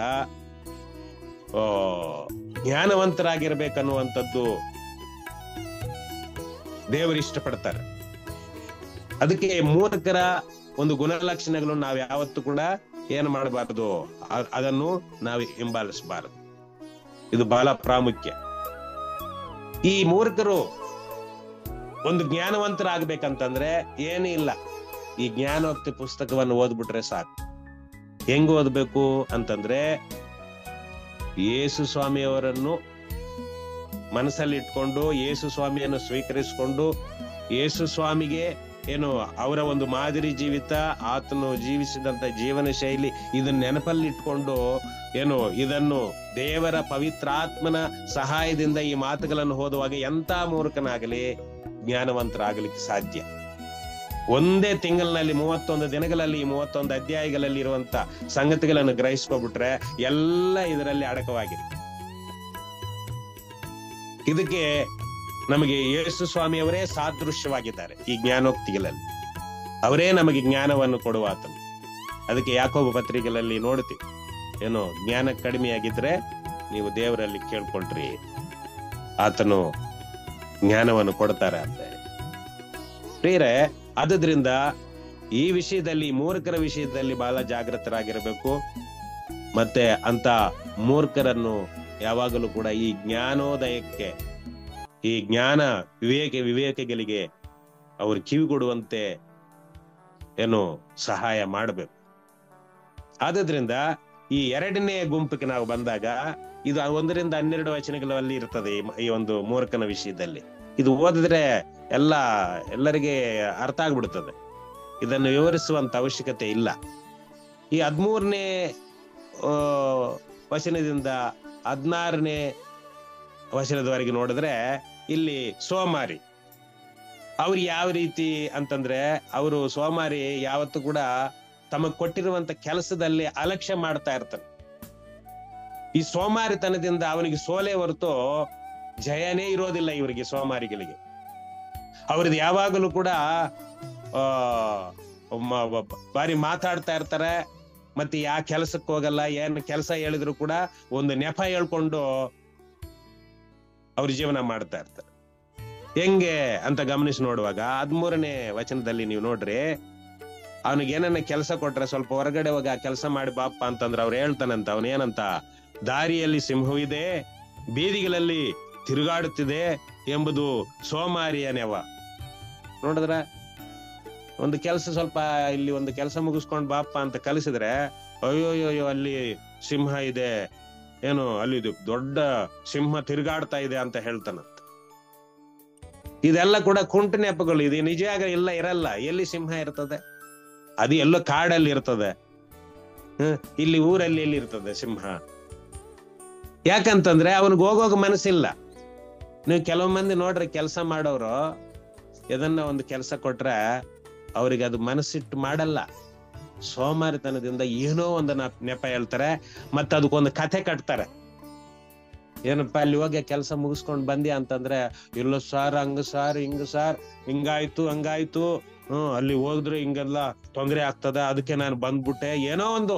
A: ಜ್ಞಾನವಂತರಾಗಿರ್ಬೇಕನ್ನುವಂಥದ್ದು ದೇವರು ಇಷ್ಟಪಡ್ತಾರೆ. ಅದಕ್ಕೆ ಮೂರ್ಖರ ಒಂದು ಗುಣಲಕ್ಷಣಗಳು ನಾವು ಯಾವತ್ತೂ ಕೂಡ ಏನು ಮಾಡಬಾರದು, ಅದನ್ನು ನಾವು ಹಿಂಬಾಲಿಸಬಾರದು. ಇದು ಬಹಳ ಪ್ರಾಮುಖ್ಯ. ಈ ಮೂರ್ಖರು ಒಂದು ಜ್ಞಾನವಂತರಾಗಬೇಕಂತಂದ್ರೆ ಏನೂ ಇಲ್ಲ, ಈ ಜ್ಞಾನೋಕ್ತಿ ಪುಸ್ತಕವನ್ನು ಓದ್ಬಿಟ್ರೆ ಸಾಕು. ಹೆಂಗ್ ಓದ್ಬೇಕು ಅಂತಂದ್ರೆ, ಯೇಸು ಸ್ವಾಮಿಯವರನ್ನು ಮನಸ್ಸಲ್ಲಿ ಇಟ್ಕೊಂಡು ಯೇಸು ಸ್ವಾಮಿಯನ್ನು ಸ್ವೀಕರಿಸಿಕೊಂಡು ಯೇಸು ಸ್ವಾಮಿಗೆ ಅವರ ಒಂದು ಮಾದರಿ ಜೀವಿತ, ಆತನು ಜೀವಿಸಿದಂತ ಜೀವನ ಶೈಲಿ ಇದನ್ನ ನೆನಪಲ್ಲಿ ಇಟ್ಕೊಂಡು ಇದನ್ನು ದೇವರ ಪವಿತ್ರಾತ್ಮನ ಸಹಾಯದಿಂದ ಈ ಮಾತುಗಳನ್ನು ಓದುವಾಗ ಎಂತ ಮೂರ್ಖನಾಗಲಿ ಜ್ಞಾನವಂತರಾಗಲಿಕ್ಕೆ ಸಾಧ್ಯ. ಒಂದೇ ತಿಂಗಳಿನಲ್ಲಿ 31 ದಿನಗಳಲ್ಲಿ 31 ಅಧ್ಯಾಯಗಳಲ್ಲಿ ಇರುವಂತ ಸಂಗತಿಗಳನ್ನು ಗ್ರಹಿಸ್ಕೊಬಿಟ್ರೆ ಎಲ್ಲ ಇದರಲ್ಲಿ ಅಡಕವಾಗಿದೆ. ಇದಕ್ಕೆ ನಮಗೆ ಯೇಸು ಸ್ವಾಮಿಯವರೇ ಸಾದೃಶ್ಯವಾಗಿದ್ದಾರೆ. ಈ ಜ್ಞಾನೋಕ್ತಿಗಳಲ್ಲಿ ಅವರೇ ನಮಗೆ ಜ್ಞಾನವನ್ನು ಕೊಡುವ ಆತನು. ಅದಕ್ಕೆ ಯಾಕೋಬ ಪತ್ರಿಕೆಗಳಲ್ಲಿ ನೋಡ್ತೀವಿ, ಜ್ಞಾನ ಕಡಿಮೆಯಾಗಿದ್ರೆ ನೀವು ದೇವರಲ್ಲಿ ಕೇಳ್ಕೊಳ್ರಿ, ಆತನು ಜ್ಞಾನವನ್ನು ಕೊಡ್ತಾರೆ ಅಂತ. ಪ್ರಿಯರೇ, ಆದ್ರಿಂದ ಈ ವಿಷಯದಲ್ಲಿ, ಮೂರ್ಖರ ವಿಷಯದಲ್ಲಿ ಬಹಳ ಜಾಗೃತರಾಗಿರಬೇಕು. ಮತ್ತೆ ಅಂತ ಮೂರ್ಖರನ್ನು ಯಾವಾಗಲೂ ಕೂಡ ಈ ಜ್ಞಾನೋದಯಕ್ಕೆ, ಈ ಜ್ಞಾನ ವಿವೇಕಗಳಿಗೆ ಅವರು ಕಿವಿಗೊಡುವಂತೆ ಸಹಾಯ ಮಾಡಬೇಕು. ಆದ್ರಿಂದ ಈ 2ನೇ ಗುಂಪಿಗೆ ನಾವು ಬಂದಾಗ ಇದು 1 ರಿಂದ 12 ವಚನಗಳಲ್ಲಿ ಇರ್ತದೆ. ಈ ಒಂದು ಮೂರ್ಖನ ವಿಷಯದಲ್ಲಿ ಇದು ಓದಿದ್ರೆ ಎಲ್ಲರಿಗೆ ಅರ್ಥ ಆಗ್ಬಿಡ್ತದೆ. ಇದನ್ನು ವಿವರಿಸುವಂತ ಅವಶ್ಯಕತೆ ಇಲ್ಲ. ಈ 13ನೇ ವಚನದಿಂದ 16ನೇ ವಚನದವರೆಗೆ ನೋಡಿದ್ರೆ ಇಲ್ಲಿ ಸೋಮಾರಿ ಅವ್ರು ಯಾವ ರೀತಿ ಅಂತಂದ್ರೆ, ಅವರು ಸೋಮಾರಿ ಯಾವತ್ತು ಕೂಡ ತಮಗ್ ಕೊಟ್ಟಿರುವಂತ ಕೆಲಸದಲ್ಲಿ ಅಲಕ್ಷ್ಯ ಮಾಡ್ತಾ ಇರ್ತಾನೆ. ಈ ಸೋಮಾರಿತನದಿಂದ ಅವನಿಗೆ ಸೋಲೆ ಹೊರತು ಜಯನೇ ಇರೋದಿಲ್ಲ. ಇವರಿಗೆ ಸೋಮಾರಿಗಳಿಗೆ ಅವ್ರದ್ದು ಯಾವಾಗಲೂ ಕೂಡ ಬಾರಿ ಮಾತಾಡ್ತಾ ಇರ್ತಾರೆ. ಮತ್ತೆ ಯಾ ಕೆಲಸಕ್ಕೆ ಹೋಗಲ್ಲ. ಏನ್ ಕೆಲಸ ಹೇಳಿದ್ರು ಕೂಡ ಒಂದು ನೆಪ ಹೇಳ್ಕೊಂಡು ಅವ್ರ ಜೀವನ ಮಾಡ್ತಾ ಇರ್ತಾರೆ. ಹೆಂಗೆ ಅಂತ ಗಮನಿಸಿ ನೋಡುವಾಗ 13ನೇ ವಚನದಲ್ಲಿ ನೀವು ನೋಡ್ರಿ, ಅವನಿಗೆ ಏನನ್ನ ಕೆಲಸ ಕೊಟ್ರೆ ಸ್ವಲ್ಪ ಹೊರಗಡೆ ಹೋಗಿ ಆ ಕೆಲಸ ಮಾಡಿ ಬಾಪ್ಪ ಅಂತಂದ್ರೆ ಅವ್ರು ಹೇಳ್ತಾನಂತ, ಅವನೇನಂತ, ದಾರಿಯಲ್ಲಿ ಸಿಂಹವಿದೆ, ಬೀದಿಗಳಲ್ಲಿ ತಿರುಗಾಡುತ್ತಿದೆ ಎಂಬುದು ಸೋಮಾರಿಯ ನೆವ. ನೋಡಿದ್ರ, ಒಂದು ಕೆಲಸ ಸ್ವಲ್ಪ ಇಲ್ಲಿ ಒಂದು ಕೆಲಸ ಮುಗಿಸ್ಕೊಂಡ್ ಬಾಪ್ಪ ಅಂತ ಕಲಿಸಿದ್ರೆ, ಅಯ್ಯೋಯ್ಯೋ ಅಲ್ಲಿ ಸಿಂಹ ಇದೆ, ಏನು ಅಲ್ಲಿ ದೊಡ್ಡ ಸಿಂಹ ತಿರುಗಾಡ್ತಾ ಇದೆ ಅಂತ ಹೇಳ್ತಾನಂತ. ಇದೆಲ್ಲ ಕೂಡ ಕುಂಟು ನೆಪಗಳು. ಇದು ನಿಜ ಇಲ್ಲ, ಇರಲ್ಲ. ಎಲ್ಲಿ ಸಿಂಹ ಇರ್ತದೆ? ಅದು ಎಲ್ಲೋ ಕಾಡಲ್ಲಿ ಇರ್ತದೆ. ಇಲ್ಲಿ ಊರಲ್ಲಿ ಎಲ್ಲಿ ಇರ್ತದೆ ಸಿಂಹ? ಯಾಕಂತಂದ್ರೆ ಅವನಿಗೆ ಹೋಗೋಗ ಮನಸ್ಸಿಲ್ಲ. ನೀವು ಕೆಲವು ಮಂದಿ ನೋಡ್ರಿ, ಕೆಲಸ ಮಾಡೋರು ಎದನ್ನ ಒಂದು ಕೆಲಸ ಕೊಟ್ರೆ ಅವ್ರಿಗೆ ಅದು ಮನಸ್ಸಿಟ್ಟು ಮಾಡಲ್ಲ. ಸೋಮಾರಿತನದಿಂದ ಏನೋ ಒಂದು ನೆಪ ಹೇಳ್ತಾರೆ, ಮತ್ತೆ ಅದಕ್ಕೊಂದು ಕಥೆ ಕಟ್ತಾರೆ. ಏನಪ್ಪಾ ಅಲ್ಲಿ ಹೋಗಿ ಕೆಲಸ ಮುಗಿಸ್ಕೊಂಡ್ ಬಂದಿ ಅಂತಂದ್ರೆ, ಇಲ್ಲ ಸಾರ್ ಹಂಗ ಸಾರ್ ಹಿಂಗ ಸಾರ್ ಹಿಂಗಾಯ್ತು ಹಂಗಾಯ್ತು, ಅಲ್ಲಿ ಹೋದ್ರೆ ಹಿಂಗೆಲ್ಲ ತೊಂದರೆ ಆಗ್ತದ, ಅದಕ್ಕೆ ನಾನು ಬಂದ್ಬಿಟ್ಟೆ, ಏನೋ ಒಂದು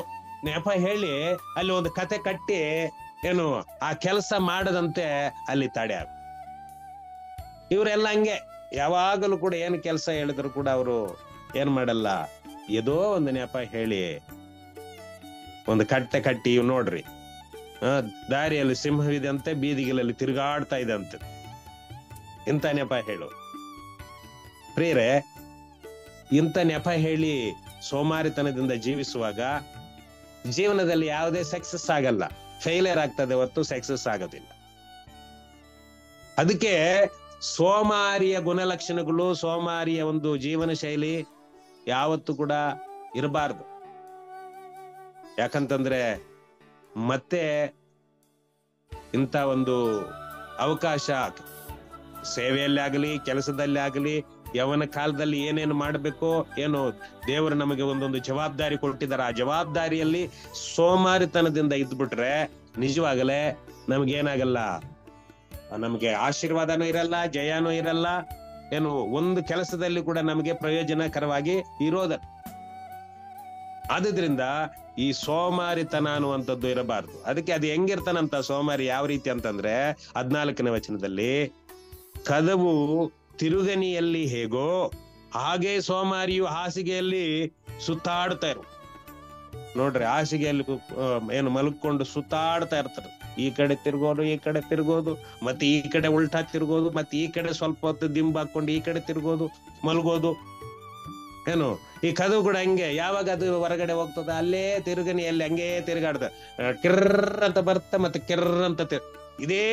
A: ನೆಪ ಹೇಳಿ ಅಲ್ಲಿ ಒಂದು ಕತೆ ಕಟ್ಟಿ ಏನು ಆ ಕೆಲಸ ಮಾಡದಂತೆ ಅಲ್ಲಿ ತಡೆ ಆಗ. ಇವರೆಲ್ಲ ಹಂಗೆ ಯಾವಾಗಲೂ ಕೂಡ ಏನು ಕೆಲಸ ಹೇಳಿದ್ರು ಕೂಡ ಅವರು ಏನ್ ಮಾಡಲ್ಲ, ಏದೋ ಒಂದು ನೆಪ ಹೇಳಿ ಒಂದು ಕಟ್ಟೆ ಕಟ್ಟಿ, ಇವ್ ನೋಡ್ರಿ ದಾರಿಯಲ್ಲಿ ಸಿಂಹವಿದೆ ಅಂತೆ, ಬೀದಿಗಳಲ್ಲಿ ತಿರುಗಾಡ್ತಾ ಇದೆ ಅಂತೆ, ಇಂಥ ನೆಪ ಹೇಳು. ಪ್ರಿಯರೇ, ಇಂಥ ನೆಪ ಹೇಳಿ ಸೋಮಾರಿತನದಿಂದ ಜೀವಿಸುವಾಗ ಜೀವನದಲ್ಲಿ ಯಾವುದೇ ಸಕ್ಸಸ್ ಆಗಲ್ಲ, ಫೇಲಿಯರ್ ಆಗ್ತದೆ ಹೊರತು ಸಕ್ಸಸ್ ಆಗೋದಿಲ್ಲ. ಅದಕ್ಕೆ ಸೋಮಾರಿಯ ಗುಣಲಕ್ಷಣಗಳು, ಸೋಮಾರಿಯ ಒಂದು ಜೀವನ ಶೈಲಿ ಯಾವತ್ತೂ ಕೂಡ ಇರಬಾರ್ದು. ಯಾಕಂತಂದ್ರೆ ಮತ್ತೆ ಇಂಥ ಒಂದು ಅವಕಾಶ ಸೇವೆಯಲ್ಲಿ ಆಗಲಿ ಕೆಲಸದಲ್ಲಿ ಆಗಲಿ ಯವನ ಕಾಲದಲ್ಲಿ ಏನೇನು ಮಾಡಬೇಕು, ಏನು ದೇವರು ನಮಗೆ ಒಂದೊಂದು ಜವಾಬ್ದಾರಿ ಕೊಟ್ಟಿದ್ದಾರೆ, ಆ ಜವಾಬ್ದಾರಿಯಲ್ಲಿ ಸೋಮಾರಿತನದಿಂದ ಇದ್ಬಿಟ್ರೆ ನಿಜವಾಗಲೇ ನಮ್ಗೇನಾಗಲ್ಲ, ನಮ್ಗೆ ಆಶೀರ್ವಾದನೂ ಇರಲ್ಲ, ಜಯನೂ ಇರಲ್ಲ, ಏನು ಒಂದು ಕೆಲಸದಲ್ಲಿ ಕೂಡ ನಮಗೆ ಪ್ರಯೋಜನಕರವಾಗಿ ಇರೋದ. ಆದ್ರಿಂದ ಈ ಸೋಮಾರಿತನ ಅನ್ನುವಂಥದ್ದು ಇರಬಾರ್ದು. ಅದಕ್ಕೆ ಅದು ಹೆಂಗಿರ್ತಾನಂತ ಸೋಮಾರಿ ಯಾವ ರೀತಿ ಅಂತಂದ್ರೆ 14ನೇ ವಚನದಲ್ಲಿ, ಕದವು ತಿರುಗನಿಯಲ್ಲಿ ಹೇಗೋ ಹಾಗೆ ಸೋಮಾರಿಯು ಹಾಸಿಗೆಯಲ್ಲಿ ಸುತ್ತಾಡ್ತಾ ಇರು. ನೋಡ್ರಿ, ಹಾಸಿಗೆಯಲ್ಲಿ ಏನು ಮಲ್ಕೊಂಡು ಸುತ್ತಾಡ್ತಾ ಇರ್ತಾರೆ. ಈ ಕಡೆ ತಿರ್ಗೋದು, ಈ ಕಡೆ ತಿರ್ಗೋದು, ಮತ್ತೆ ಈ ಕಡೆ ಉಲ್ಟಾ ತಿರ್ಗೋದು, ಮತ್ತೆ ಈ ಕಡೆ ಸ್ವಲ್ಪ ಹೊತ್ತು ದಿಂಬು ಹಾಕೊಂಡು ಈ ಕಡೆ ತಿರ್ಗೋದು, ಮಲ್ಗೋದು. ಏನು ಈ ಕದವು ಕೂಡ ಹಂಗೆ, ಯಾವಾಗ ಅದು ಹೊರಗಡೆ ಹೋಗ್ತದ ಅಲ್ಲೇ ತಿರುಗನಿಯಲ್ಲಿ ಹಂಗೆ ತಿರುಗಾಡ್ದ, ಕಿರ್ರ ಅಂತ ಬರ್ತ ಮತ್ತೆ ಕಿರ್ರ ಅಂತ ಇದೇ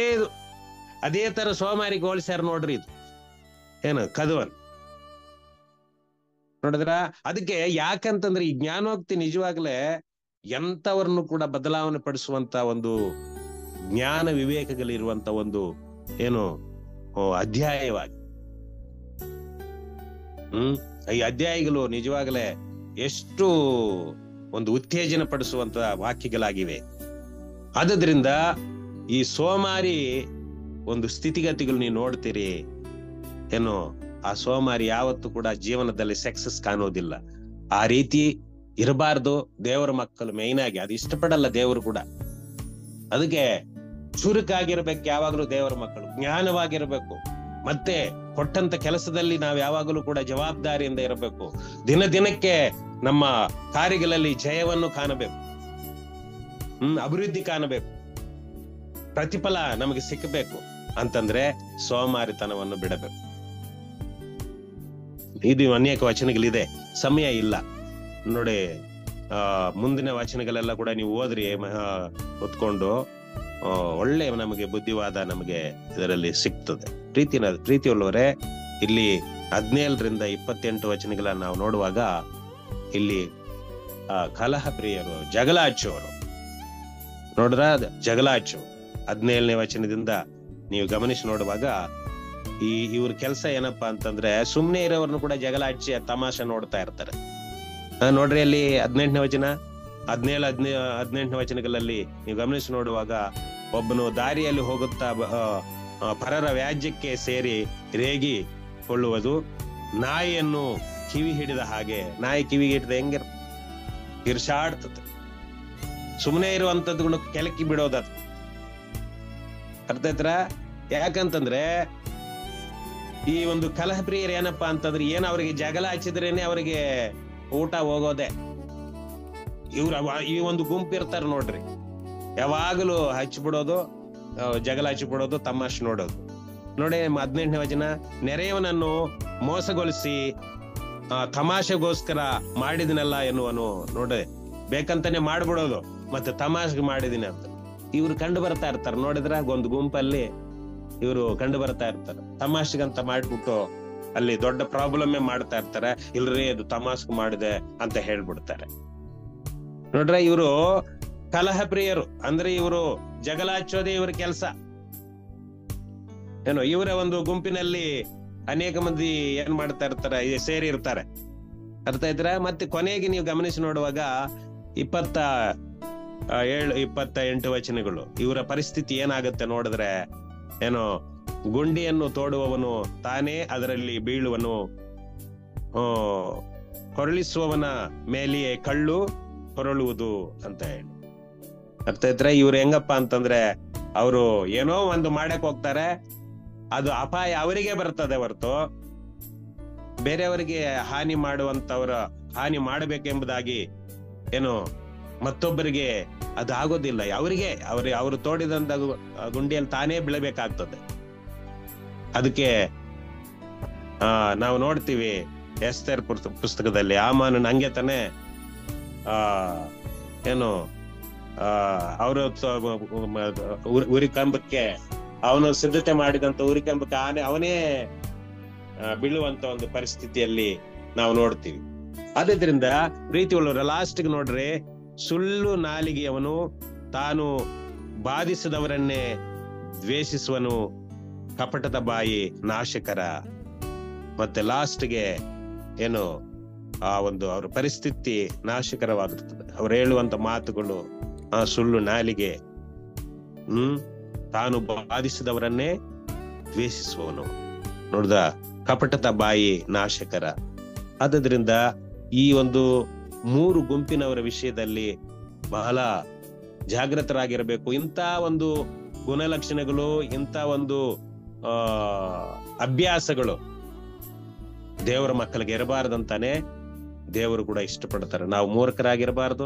A: ಅದೇ ತರ ಸೋಮಾರಿಗೆ ಹೋಲಿಸ್ಯಾರ ನೋಡ್ರಿ. ಇದು ಏನು ಕದವನ್ ನೋಡಿದ್ರ. ಅದಕ್ಕೆ ಯಾಕಂತಂದ್ರೆ ಈ ಜ್ಞಾನೋಕ್ತಿ ನಿಜವಾಗ್ಲೇ ಎಂತವರನ್ನು ಕೂಡ ಬದಲಾವಣೆ ಪಡಿಸುವಂತ ಒಂದು ಜ್ಞಾನ ವಿವೇಕಗಳಿರುವಂತ ಒಂದು ಏನು ಅಧ್ಯಾಯವಾಗಿ. ಈ ಅಧ್ಯಾಯಗಳು ನಿಜವಾಗಲೇ ಎಷ್ಟು ಒಂದು ಉತ್ತೇಜನ ಪಡಿಸುವಂತ ವಾಕ್ಯಗಳಾಗಿವೆ. ಆದ್ರಿಂದ ಈ ಸೋಮಾರಿ ಒಂದು ಸ್ಥಿತಿಗತಿಗಳು ನೀವು ನೋಡ್ತೀರಿ, ಏನು ಆ ಸೋಮಾರಿ ಯಾವತ್ತೂ ಕೂಡ ಜೀವನದಲ್ಲಿ ಸಕ್ಸಸ್ ಕಾಣೋದಿಲ್ಲ. ಆ ರೀತಿ ಇರಬಾರ್ದು. ದೇವರ ಮಕ್ಕಳು ಮೇಯ್ನ್ ಆಗಿ ಅದು ಇಷ್ಟಪಡಲ್ಲ ದೇವರು ಕೂಡ. ಅದಕ್ಕೆ ಚುರುಕಾಗಿರ್ಬೇಕು ಯಾವಾಗಲೂ ದೇವರ ಮಕ್ಕಳು, ಜ್ಞಾನವಾಗಿರ್ಬೇಕು. ಮತ್ತೆ ಕೊಟ್ಟಂತ ಕೆಲಸದಲ್ಲಿ ನಾವು ಯಾವಾಗಲೂ ಕೂಡ ಜವಾಬ್ದಾರಿಯಿಂದ ಇರಬೇಕು. ದಿನ ದಿನಕ್ಕೆ ನಮ್ಮ ಕಾರ್ಯಗಳಲ್ಲಿ ಜಯವನ್ನು ಕಾಣಬೇಕು, ಅಭಿವೃದ್ಧಿ ಕಾಣಬೇಕು, ಪ್ರತಿಫಲ ನಮಗೆ ಸಿಕ್ಕಬೇಕು ಅಂತಂದ್ರೆ ಸೋಮಾರಿತನವನ್ನು ಬಿಡಬೇಕು. ಇದು ಅನೇಕ ವಚನಗಳಿದೆ, ಸಮಯ ಇಲ್ಲ ನೋಡಿ. ಮುಂದಿನ ವಚನಗಳೆಲ್ಲ ಕೂಡ ನೀವು ಓದ್ರಿ ಹೊತ್ಕೊಂಡು. ಒಳ್ಳೆ ನಮಗೆ ಬುದ್ಧಿವಾದ ನಮಗೆ ಇದರಲ್ಲಿ ಸಿಗ್ತದೆ. ಪ್ರೀತಿಯುಳ್ಳವರೇ, ಇಲ್ಲಿ 17ರಿಂದ 28 ವಚನಗಳನ್ನ ನಾವು ನೋಡುವಾಗ ಇಲ್ಲಿ ಕಲಹ ಪ್ರಿಯರು, ಜಗಳ ಹಚ್ಚುವರು ನೋಡ್ರ, ಜಗಳ ಹಚ್ಚು 17ನೇ ವಚನದಿಂದ ನೀವು ಗಮನಿಸಿ ನೋಡುವಾಗ ಇವ್ರ ಕೆಲಸ ಏನಪ್ಪಾ ಅಂತಂದ್ರೆ ಸುಮ್ನೆ ಇರೋರ್ನು ಕೂಡ ಜಗಳ ಹಚ್ಚಿ ತಮಾಷೆ ನೋಡ್ತಾ ಇರ್ತಾರೆ. ನೋಡ್ರಿ ಅಲ್ಲಿ 18ನೇ ವಚನ 17-18ನೇ ವಚನಗಳಲ್ಲಿ ನೀವು ಗಮನಿಸಿ ನೋಡುವಾಗ, ಒಬ್ಬನು ದಾರಿಯಲ್ಲಿ ಹೋಗುತ್ತಾ ಪರರ ವ್ಯಾಜ್ಯಕ್ಕೆ ಸೇರಿ ರೇಗಿ ಕೊಳ್ಳುವುದು, ನಾಯಿಯನ್ನು ಕಿವಿ ಹಿಡಿದ ಹಾಗೆ. ನಾಯಿ ಕಿವಿಗೆ ಹಿಡಿದ ಹೆಂಗಿರ ಇರ್ಷಾಡ್ತದೆ. ಸುಮ್ಮನೆ ಇರುವಂತದ್ದು ಕೆಲಕಿ ಬಿಡೋದ. ಅರ್ಥ ಆಯ್ತರ? ಯಾಕಂತಂದ್ರೆ ಈ ಒಂದು ಕಲಹ ಪ್ರಿಯರು ಏನಪ್ಪಾ ಅಂತಂದ್ರೆ ಏನ್ ಅವ್ರಿಗೆ ಜಗಳ ಹಚ್ಚಿದ್ರೇನೆ ಅವರಿಗೆ ಊಟ ಹೋಗೋದೆ. ಈ ಒಂದು ಗುಂಪು ಇರ್ತಾರ ನೋಡ್ರಿ, ಯಾವಾಗಲೂ ಹಚ್ಚಿಬಿಡೋದು, ಜಗಳ ಹಚ್ಚಿಬಿಡೋದು, ತಮಾಷೆ ನೋಡೋದು. ನೋಡಿ 18ನೇ ವಚನ, ನೆರೆಯವನನ್ನು ಮೋಸಗೊಳಿಸಿ ತಮಾಷೆಗೋಸ್ಕರ ಮಾಡಿದಿನಲ್ಲ ಎನ್ನುವನು. ನೋಡಿ, ಬೇಕಂತಾನೆ ಮಾಡ್ಬಿಡೋದು, ಮತ್ತೆ ತಮಾಷೆಗೆ ಮಾಡಿದಿನಿ ಅಂತ ಇವ್ರು ಕಂಡು ಬರ್ತಾ ಇರ್ತಾರ. ನೋಡಿದ್ರ ಒಂದು ಗುಂಪಲ್ಲಿ ಇವರು ಕಂಡು ಬರ್ತಾ ಇರ್ತಾರ. ತಮಾಷೆಗಂತ ಮಾಡ್ಬಿಟ್ಟು ಅಲ್ಲಿ ದೊಡ್ಡ ಪ್ರಾಬ್ಲಮ್ ಮಾಡ್ತಾ ಇರ್ತಾರೆ. ಇಲ್ರಿ ಅದು ತಮಾಷೆಗೆ ಮಾಡಿದೆ ಅಂತ ಹೇಳ್ಬಿಡ್ತಾರೆ. ನೋಡ್ರ, ಇವರು ಕಲಹ ಪ್ರಿಯರು, ಅಂದ್ರೆ ಇವರು ಜಗಳ ಹಚ್ಚೋದೇ ಇವ್ರ ಕೆಲಸ. ಏನೋ ಇವರ ಒಂದು ಗುಂಪಿನಲ್ಲಿ ಅನೇಕ ಮಂದಿ ಏನ್ ಮಾಡ್ತಾ ಇರ್ತಾರೆ, ಸೇರಿ ಇರ್ತಾರೆ. ಅರ್ಥ ಆಯ್ತರ? ಮತ್ತೆ ಕೊನೆಗೆ ನೀವು ಗಮನಿಸಿ ನೋಡುವಾಗ 27-28 ವಚನಗಳು, ಇವರ ಪರಿಸ್ಥಿತಿ ಏನಾಗುತ್ತೆ ನೋಡಿದ್ರೆ, ಏನೋ ಗುಂಡಿಯನ್ನು ತೋಡುವವನು ತಾನೇ ಅದರಲ್ಲಿ ಬೀಳುವನು, ಹೊರಳಿಸುವವನ ಮೇಲೆಯೇ ಕಳ್ಳು ಹೊರಳುವುದು ಅಂತ ಹೇಳಿ. ಅರ್ಥ ಆಯ್ತರ? ಇವ್ರು ಹೆಂಗಪ್ಪ ಅಂತಂದ್ರೆ ಅವರು ಏನೋ ಒಂದು ಮಾಡಕ್ ಹೋಗ್ತಾರೆ, ಅದು ಅಪಾಯ ಅವರಿಗೆ ಬರ್ತದೆ ಹೊರತು ಬೇರೆಯವರಿಗೆ ಹಾನಿ ಮಾಡುವಂತವರ ಹಾನಿ ಮಾಡಬೇಕೆಂಬುದಾಗಿ ಏನು ಮತ್ತೊಬ್ಬರಿಗೆ ಅದು ಆಗೋದಿಲ್ಲ. ಅವರಿಗೆ ಅವರು ತೋಡಿದಂತ ಗುಂಡಿಯಲ್ಲಿ ತಾನೇ ಬೀಳಬೇಕಾಗ್ತದೆ. ಅದಕ್ಕೆ ನಾವು ನೋಡ್ತೀವಿ ಎಸ್ತೇರ್ ಪುಸ್ತಕದಲ್ಲಿ, ಆಮಾನನ ಹಂಗೆ ತಾನೆ ಏನು ಉರಿಕಂಬಕ್ಕೆ ಅವನು ಸಿದ್ಧತೆ ಮಾಡಿದಂತ ಉರಿಕಂಬಕ್ಕೆ ಅವನೇ ಬೀಳುವಂತ ಒಂದು ಪರಿಸ್ಥಿತಿಯಲ್ಲಿ ನಾವು ನೋಡ್ತೀವಿ. ಆದ್ರಿಂದ ಪ್ರೀತಿಯುಳ್ಳವರ ಲಾಸ್ಟ್ಗೆ ನೋಡ್ರಿ, ಸುಳ್ಳು ನಾಲಿಗೆಯವನು ತಾನು ಬಾಧಿಸಿದವರನ್ನೇ ದ್ವೇಷಿಸುವನು, ಕಪಟದ ಬಾಯಿ ನಾಶಕರ. ಮತ್ತೆ ಲಾಸ್ಟ್ಗೆ ಏನು ಅವ್ರ ಪರಿಸ್ಥಿತಿ ನಾಶಕರವಾಗಿರ್ತದೆ. ಅವ್ರು ಹೇಳುವಂತ ಮಾತುಗಳು, ಸುಳ್ಳು ನಾಲಿಗೆ, ತಾನು ಬಾಧಿಸಿದವರನ್ನೇ ದ್ವೇಷಿಸುವವನು, ನೋಡ್ದ, ಕಪಟದ ಬಾಯಿ ನಾಶಕರ. ಆದ್ರಿಂದ ಈ ಒಂದು 3 ಗುಂಪಿನವರ ವಿಷಯದಲ್ಲಿ ಬಹಳ ಜಾಗೃತರಾಗಿರಬೇಕು. ಇಂಥ ಒಂದು ಗುಣಲಕ್ಷಣಗಳು, ಇಂಥ ಒಂದು ಅಭ್ಯಾಸಗಳು ದೇವರ ಮಕ್ಕಳಿಗೆ ಇರಬಾರ್ದಂತಾನೆ ದೇವರು ಕೂಡ ಇಷ್ಟಪಡ್ತಾರೆ. ನಾವು ಮೂರ್ಖರಾಗಿರಬಾರ್ದು,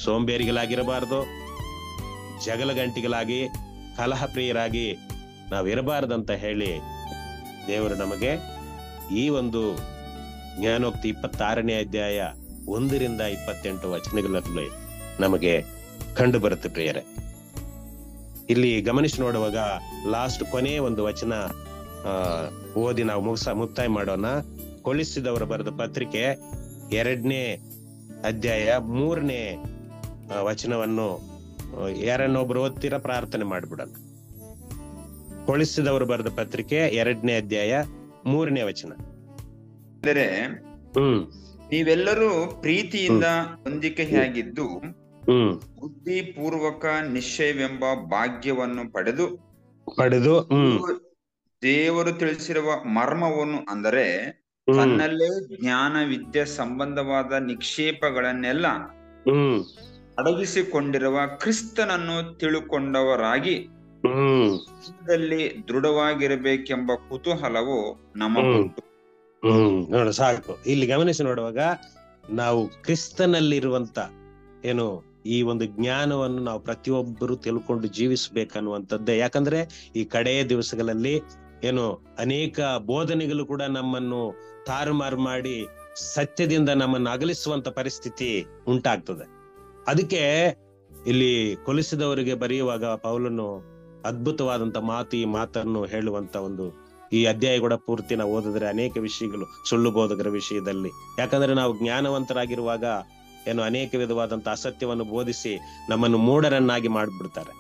A: ಸೋಂಬೇರಿಗಳಾಗಿರಬಾರ್ದು, ಜಗಳ ಗಂಟಿಗಳಾಗಿ ಕಲಹ ಪ್ರಿಯರಾಗಿ ನಾವಿರಬಾರ್ದಂತ ಹೇಳಿ ದೇವರು ನಮಗೆ ಈ ಒಂದು ಜ್ಞಾನೋಕ್ತಿ 26ನೇ ಅಧ್ಯಾಯ 1ರಿಂದ 28 ವಚನಗಳಲ್ಲಿ ನಮಗೆ ಕಂಡು ಬರುತ್ತೆ ಪ್ರಿಯರೇ. ಇಲ್ಲಿ ಗಮನಿಸಿ ನೋಡುವಾಗ ಲಾಸ್ಟ್ ಕೊನೆ ಒಂದು ವಚನ ಓದಿ ನಾವು ಮುಕ್ತಾಯ ಮಾಡೋಣ. ಕೊಲಿಸಿದವರು ಬರೆದ ಪತ್ರಿಕೆ 2ನೇ ಅಧ್ಯಾಯ 3ನೇ ವಚನವನ್ನು ಯಾರನ್ನೊಬ್ರು ಓದ್ತೀರಾ? ಪ್ರಾರ್ಥನೆ ಮಾಡ್ಬಿಡೋಣ. ಕೊಲಿಸಿದವರು ಬರೆದ ಪತ್ರಿಕೆ 2ನೇ ಅಧ್ಯಾಯ 3ನೇ ವಚನ.
B: ನೀವೆಲ್ಲರೂ ಪ್ರೀತಿಯಿಂದ ಹೊಂದಿಕೆಯಾಗಿದ್ದು ಬುದ್ಧಿಪೂರ್ವಕ ನಿಶ್ಚಯವೆಂಬ ಭಾಗ್ಯವನ್ನು ಪಡೆದು ದೇವರು ತಿಳಿಸಿರುವ ಮರ್ಮವನ್ನು, ಅಂದರೆ ತನ್ನಲ್ಲೇ ಜ್ಞಾನ ವಿದ್ಯೆ ಸಂಬಂಧವಾದ ನಿಕ್ಷೇಪಗಳನ್ನೆಲ್ಲ ಅಡಗಿಸಿಕೊಂಡಿರುವ ಕ್ರಿಸ್ತನನ್ನು ತಿಳುಕೊಂಡವರಾಗಿ ದೃಢವಾಗಿರಬೇಕೆಂಬ ಕುತೂಹಲವು ನಮಗುಂಟು.
A: ನೋಡ ಸಾಕು. ಇಲ್ಲಿ ಗಮನಿಸಿ ನೋಡುವಾಗ ನಾವು ಕ್ರಿಸ್ತನಲ್ಲಿರುವಂತ ಏನು ಈ ಒಂದು ಜ್ಞಾನವನ್ನು ನಾವು ಪ್ರತಿಯೊಬ್ಬರು ತಿಳ್ಕೊಂಡು ಜೀವಿಸ್ಬೇಕನ್ನುವಂಥದ್ದೇ. ಯಾಕಂದ್ರೆ ಈ ಕಡೆಯ ದಿವಸಗಳಲ್ಲಿ ಏನು ಅನೇಕ ಬೋಧನೆಗಳು ಕೂಡ ನಮ್ಮನ್ನು ತಾರುಮಾರು ಮಾಡಿ ಸತ್ಯದಿಂದ ನಮ್ಮನ್ನು ಅಗಲಿಸುವಂತ ಪರಿಸ್ಥಿತಿ ಉಂಟಾಗ್ತದೆ. ಅದಕ್ಕೆ ಇಲ್ಲಿ ಕೊಲಿಸಿದವರಿಗೆ ಬರೆಯುವಾಗ ಪೌಲನು ಅದ್ಭುತವಾದಂತ ಈ ಮಾತನ್ನು ಹೇಳುವಂತ ಒಂದು ಈ ಅಧ್ಯಾಯ ಕೂಡ ಪೂರ್ತಿ ನಾವು ಓದಿದ್ರೆ ಅನೇಕ ವಿಷಯಗಳು ಸುಳ್ಳು ಬೋಧಕರ ವಿಷಯದಲ್ಲಿ, ಯಾಕಂದ್ರೆ ನಾವು ಜ್ಞಾನವಂತರಾಗಿರುವಾಗ ಏನು ಅನೇಕ ವಿಧವಾದಂತ ಅಸತ್ಯವನ್ನು ಬೋಧಿಸಿ ನಮ್ಮನ್ನು ಮೂಢರನ್ನಾಗಿ ಮಾಡ್ಬಿಡ್ತಾರೆ.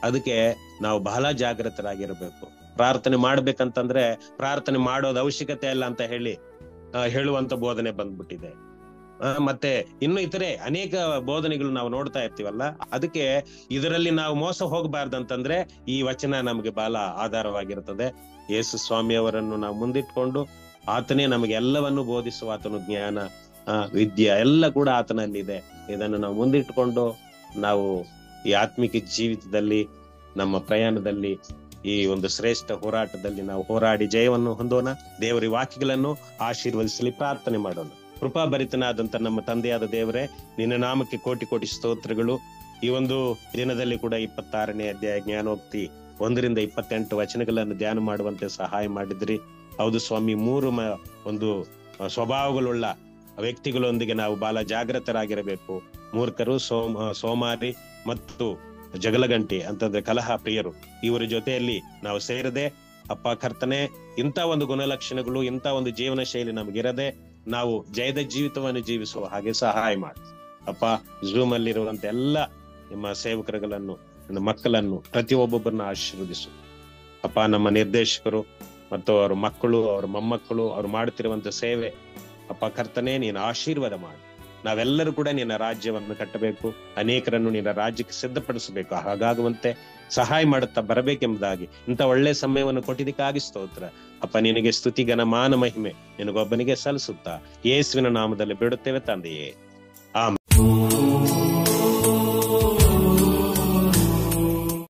A: ಅದಕ್ಕೆ ನಾವು ಬಹಳ ಜಾಗೃತರಾಗಿರ್ಬೇಕು. ಪ್ರಾರ್ಥನೆ ಮಾಡ್ಬೇಕಂತಂದ್ರೆ ಪ್ರಾರ್ಥನೆ ಮಾಡೋದು ಅವಶ್ಯಕತೆ ಇಲ್ಲ ಅಂತ ಹೇಳುವಂತ ಬೋಧನೆ ಬಂದ್ಬಿಟ್ಟಿದೆ. ಮತ್ತೆ ಇನ್ನು ಇತರೆ ಅನೇಕ ಬೋಧನೆಗಳು ನಾವು ನೋಡ್ತಾ ಇರ್ತೀವಲ್ಲ. ಅದಕ್ಕೆ ಇದರಲ್ಲಿ ನಾವು ಮೋಸ ಹೋಗಬಾರ್ದಂತಂದ್ರೆ ಈ ವಚನ ನಮ್ಗೆ ಬಹಳ ಆಧಾರವಾಗಿರ್ತದೆ. ಯೇಸು ಸ್ವಾಮಿಯವರನ್ನು ನಾವು ಮುಂದಿಟ್ಕೊಂಡು ಆತನೇ ನಮಗೆ ಎಲ್ಲವನ್ನು ಬೋಧಿಸುವ, ಆತನು ಜ್ಞಾನ ವಿದ್ಯೆ ಎಲ್ಲ ಕೂಡ ಆತನಲ್ಲಿದೆ. ಇದನ್ನು ನಾವು ಮುಂದಿಟ್ಕೊಂಡು ನಾವು ಈ ಆತ್ಮಿಕ ಜೀವಿತದಲ್ಲಿ ನಮ್ಮ ಪ್ರಯಾಣದಲ್ಲಿ ಈ ಒಂದು ಶ್ರೇಷ್ಠ ಹೋರಾಟದಲ್ಲಿ ನಾವು ಹೋರಾಡಿ ಜಯವನ್ನು ಹೊಂದೋಣ. ದೇವರ ವಾಕ್ಯಗಳನ್ನು ಆಶೀರ್ವದಿಸಲಿ. ಪ್ರಾರ್ಥನೆ ಮಾಡೋಣ. ಕೃಪಾಭರಿತನಾದಂತ ನಮ್ಮ ತಂದೆಯಾದ ದೇವರೇ, ನಿನ್ನ ನಾಮಕ್ಕೆ ಕೋಟಿ ಕೋಟಿ ಸ್ತೋತ್ರಗಳು. ಈ ಒಂದು ದಿನದಲ್ಲಿ ಕೂಡ 26ನೇ ಅಧ್ಯಾಯ ಜ್ಞಾನೋಕ್ತಿ 1ರಿಂದ 28 ವಚನಗಳನ್ನು ಧ್ಯಾನ ಮಾಡುವಂತೆ ಸಹಾಯ ಮಾಡಿದ್ರಿ. ಹೌದು ಸ್ವಾಮಿ, 3 ಒಂದು ಸ್ವಭಾವಗಳುಳ್ಳ ವ್ಯಕ್ತಿಗಳೊಂದಿಗೆ ನಾವು ಬಹಳ ಜಾಗೃತರಾಗಿರಬೇಕು. ಮೂರ್ಖರು, ಸೋಮಾರಿ ಮತ್ತು ಜಗಳಗಂಟಿ ಅಂತಂದ್ರೆ ಕಲಹ ಪ್ರಿಯರು, ಇವರ ಜೊತೆಯಲ್ಲಿ ನಾವು ಸೇರದೆ ಅಪ್ಪ ಕರ್ತನೆ, ಇಂಥ ಒಂದು ಗುಣಲಕ್ಷಣಗಳು, ಇಂಥ ಒಂದು ಜೀವನ ಶೈಲಿ ನಮಗಿರದೆ ನಾವು ಜಯದ ಜೀವಿತವನ್ನು ಜೀವಿಸುವ ಹಾಗೆ ಸಹಾಯ ಮಾಡಿ ಅಪ್ಪ. ಝೂಮ್ ಅಲ್ಲಿರುವಂತ ಎಲ್ಲ ನಿಮ್ಮ ಸೇವಕರುಗಳನ್ನು, ನನ್ನ ಮಕ್ಕಳನ್ನು, ಪ್ರತಿಯೊಬ್ಬೊಬ್ಬರನ್ನ ಆಶೀರ್ವದಿಸು ಅಪ್ಪ. ನಮ್ಮ ನಿರ್ದೇಶಕರು ಮತ್ತು ಅವರ ಮಕ್ಕಳು, ಅವರ ಮೊಮ್ಮಕ್ಕಳು, ಅವ್ರು ಮಾಡುತ್ತಿರುವಂತ ಸೇವೆ ಅಪ್ಪ ಕರ್ತನೆ, ನೀನು ಆಶೀರ್ವಾದ ಮಾಡು. ನಾವೆಲ್ಲರೂ ಕೂಡ ನಿನ್ನ ರಾಜ್ಯವನ್ನು ಕಟ್ಟಬೇಕು, ಅನೇಕರನ್ನು ನಿನ್ನ ರಾಜ್ಯಕ್ಕೆ ಸಿದ್ಧಪಡಿಸಬೇಕು. ಹಾಗಾಗುವಂತೆ ಸಹಾಯ ಮಾಡುತ್ತಾ ಬರಬೇಕೆಂಬುದಾಗಿ ಇಂಥ ಒಳ್ಳೆ ಸಮಯವನ್ನು ಕೊಟ್ಟಿದ್ದಕ್ಕಾಗಿ ಸ್ತೋತ್ರ ಅಪ್ಪ. ನಿನಗೆ ಸ್ತುತಿ, ಘನ, ಮಾನ, ಮಹಿಮೆ ನಿನಗೊಬ್ಬನಿಗೆ ಸಲ್ಲಿಸುತ್ತಾ ಯೇಸುವಿನ ನಾಮದಲ್ಲಿ ಬಿಡುತ್ತೇವೆ ತಂದೆಯೇ.